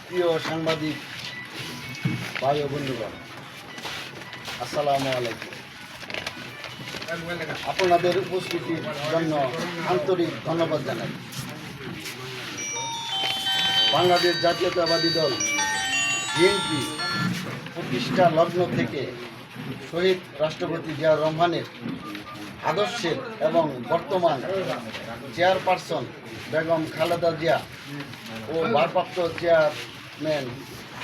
প্রিয় সাংবাদিক ভাই ও বন্ধুগণ, আসসালামু আলাইকুম। আপনাদের উপস্থিতির জন্য আন্তরিক ধন্যবাদ জানাই। বাংলাদেশ জাতীয়তাবাদী দল বিএনপি প্রতিষ্ঠা লগ্ন থেকে শহীদ রাষ্ট্রপতি জিয়াউর রহমানের আদর্শের এবং বর্তমান চেয়ারপারসন বেগম খালেদা জিয়া ও ভারপ্রাপ্ত চেয়ারম্যান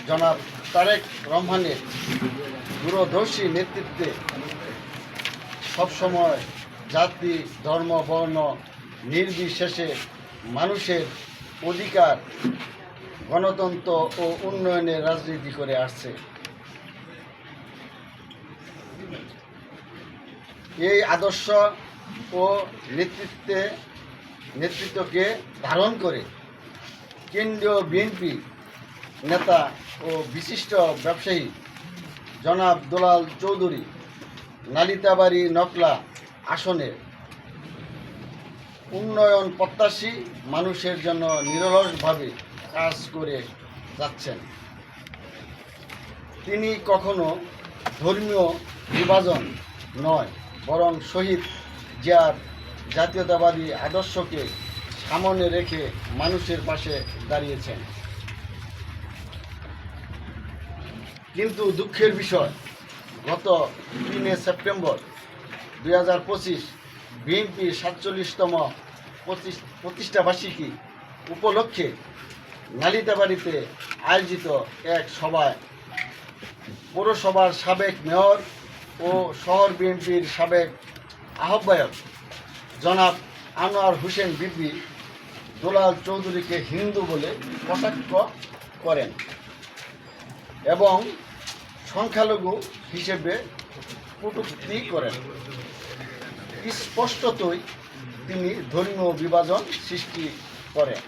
জনাব তারেক রহমানের দূরদর্শী নেতৃত্বে সবসময় জাতি, ধর্ম, বর্ণ নির্বিশেষে মানুষের অধিকার, গণতন্ত্র ও উন্নয়নের রাজনীতি করে আসছে। এই আদর্শ ও নেতৃত্বকে ধারণ করে কেন্দ্রীয় বিএনপি নেতা ও বিশিষ্ট ব্যবসায়ী জনাব দুলাল চৌধুরী নালিতাবাড়ী নকলা আসনের উন্নয়ন প্রত্যাশী মানুষের জন্য নিরলসভাবে কাজ করে যাচ্ছেন। তিনি কখনো ধর্মীয় বিভাজন নয়, বরং শহীদ জিয়ার জাতীয়তাবাদী আদর্শকে সামনে রেখে মানুষের পাশে দাঁড়িয়েছেন। কিন্তু দুঃখের বিষয়, গত 3 সেপ্টেম্বর 2025 বিএনপি 47তম প্রতিষ্ঠাবার্ষিকী উপলক্ষে নালিতাবাড়ীতে আয়োজিত এক সভায় পৌরসভার সাবেক মেয়র ও শহর বিএনপির সাবেক আহ্বায়ক জনাব আনোয়ার হোসেন বিপি দুলাল চৌধুরীকে হিন্দু বলে কটাক্ষ করেন এবং সংখ্যালঘু হিসেবে কটূক্তি করেন। স্পষ্টতই তিনি ধর্মীয় বিভাজন সৃষ্টি করেন,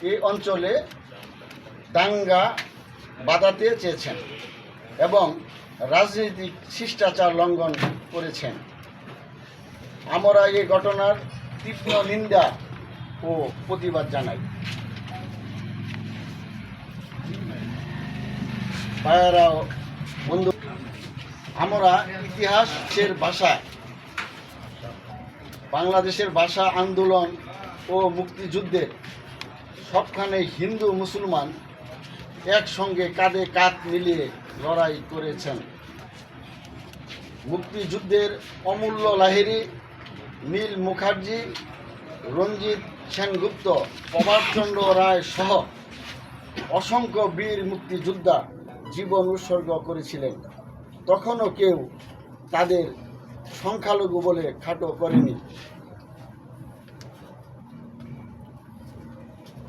এই অঞ্চলে দাঙ্গা বাঁধাতে চেয়েছেন এবং রাজনৈতিক শিষ্টাচার লঙ্ঘন করেছেন। আমরা এই ঘটনার তীব্র নিন্দা ও প্রতিবাদ জানাই। ভাইয়েরা, বন্ধু, আমরা ইতিহাসের ভাষায় বাংলাদেশের ভাষা আন্দোলন ও মুক্তিযুদ্ধের সবখানে হিন্দু মুসলমান একসঙ্গে কাঁধে কাঁধ মিলিয়ে লড়াই করেছেন। মুক্তিযুদ্ধের অমূল্য লাহিড়ী, নীল মুখার্জি, রঞ্জিত সেনগুপ্ত, প্রভাতচন্দ্র রায় সহ অসংখ্য বীর মুক্তিযোদ্ধা জীবন উৎসর্গ করেছিলেন। তখনও কেউ তাদের সংখ্যালঘু বলে খাটো করেনি।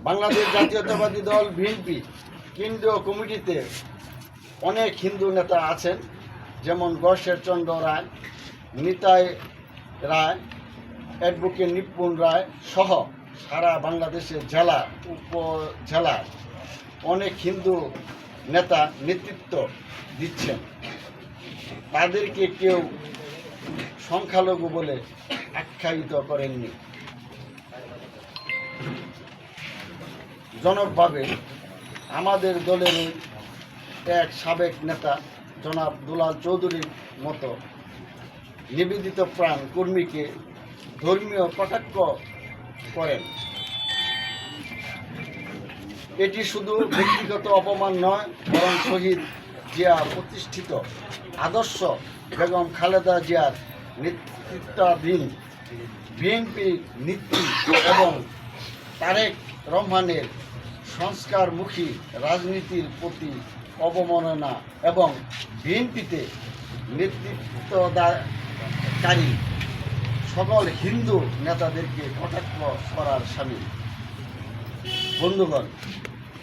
বাংলাদেশ জাতীয়তাবাদী দল বিএনপি কেন্দ্রীয় কমিটিতে অনেক হিন্দু নেতা আছেন, যেমন গর্ষের চন্দ্র রায়, নিতাই রায়, অ্যাডভোকেট নিপুণ রায় সহ সারা বাংলাদেশের জেলা উপজেলার অনেক হিন্দু নেতা নেতৃত্ব দিচ্ছেন। তাদেরকে কেউ সংখ্যালঘু বলে আখ্যায়িত করেননি। জনকভাবে আমাদের দলের এক সাবেক নেতা জনাব দুলাল চৌধুরীর মতো নিবেদিত প্রাণ কর্মীকে ধর্মীয় কটাক্ষ করেন। এটি শুধু ব্যক্তিগত অপমান নয়, বরং শহীদ জিয়া প্রতিষ্ঠিত আদর্শ বেগম খালেদা জিয়ার নেতৃত্বাধীন বিএনপি নীতি এবং তারেক রহমানের সংস্কারমুখী রাজনীতির প্রতি অবমাননা এবং বিএনপিতে নেতৃত্বদানকারী সকল হিন্দু নেতাদেরকে কটাক্ষ করার সামিল। বন্ধুগণ,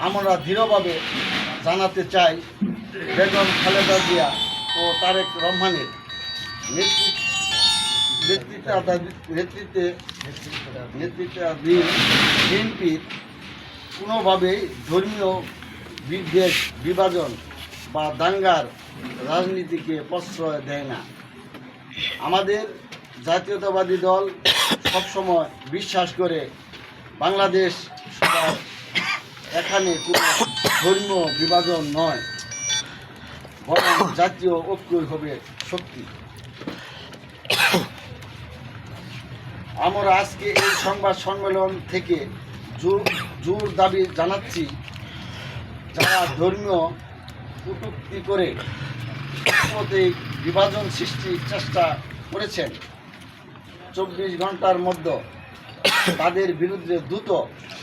আমরা দৃঢ়ভাবে জানাতে চাই, বেগম খালেদা জিয়া ও তারেক রহমানের নেতৃত্বাধীন বিএনপির কোনোভাবেই ধর্মীয় বিদ্বেষ, বিভাজন বা দাঙ্গার রাজনীতিকে প্রশ্রয় দেয় না। আমাদের জাতীয়তাবাদী দল সবসময় বিশ্বাস করে বাংলাদেশ সবার এখানে কোনো ধর্মীয় বিভাজন নয়, বরং জাতীয় ঐক্যই হবে শক্তি। আমরা আজকে এই সংবাদ সম্মেলন থেকে জোর দাবি জানাচ্ছি, যারা ধর্মীয় কটূক্তি করে সাম্প্রদায়িক বিভাজন সৃষ্টির চেষ্টা করেছেন, 24 ঘন্টার মধ্যে তাদের বিরুদ্ধে দ্রুত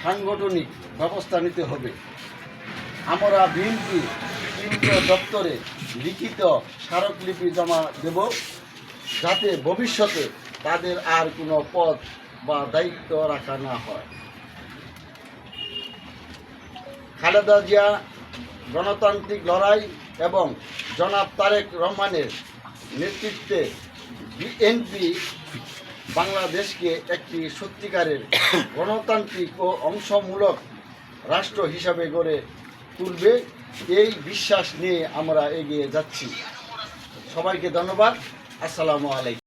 সাংগঠনিক ব্যবস্থা নিতে হবে। আমরা বিএনপি কেন্দ্রীয় দপ্তরে লিখিত স্মারকলিপি জমা দেব, যাতে ভবিষ্যতে তাদের আর কোনো পদ বা দায়িত্ব রাখা না হয়। খালেদা জিয়া গণতান্ত্রিক লড়াই এবং জনাব তারেক রহমানের নেতৃত্বে বিএনপি বাংলাদেশকে একটি সত্যিকারের গণতান্ত্রিক ও অংশমূলক রাষ্ট্র হিসাবে গড়ে তুলবে, এই বিশ্বাস নিয়ে আমরা এগিয়ে যাচ্ছি। সবাইকে ধন্যবাদ। আসসালামু আলাইকুম।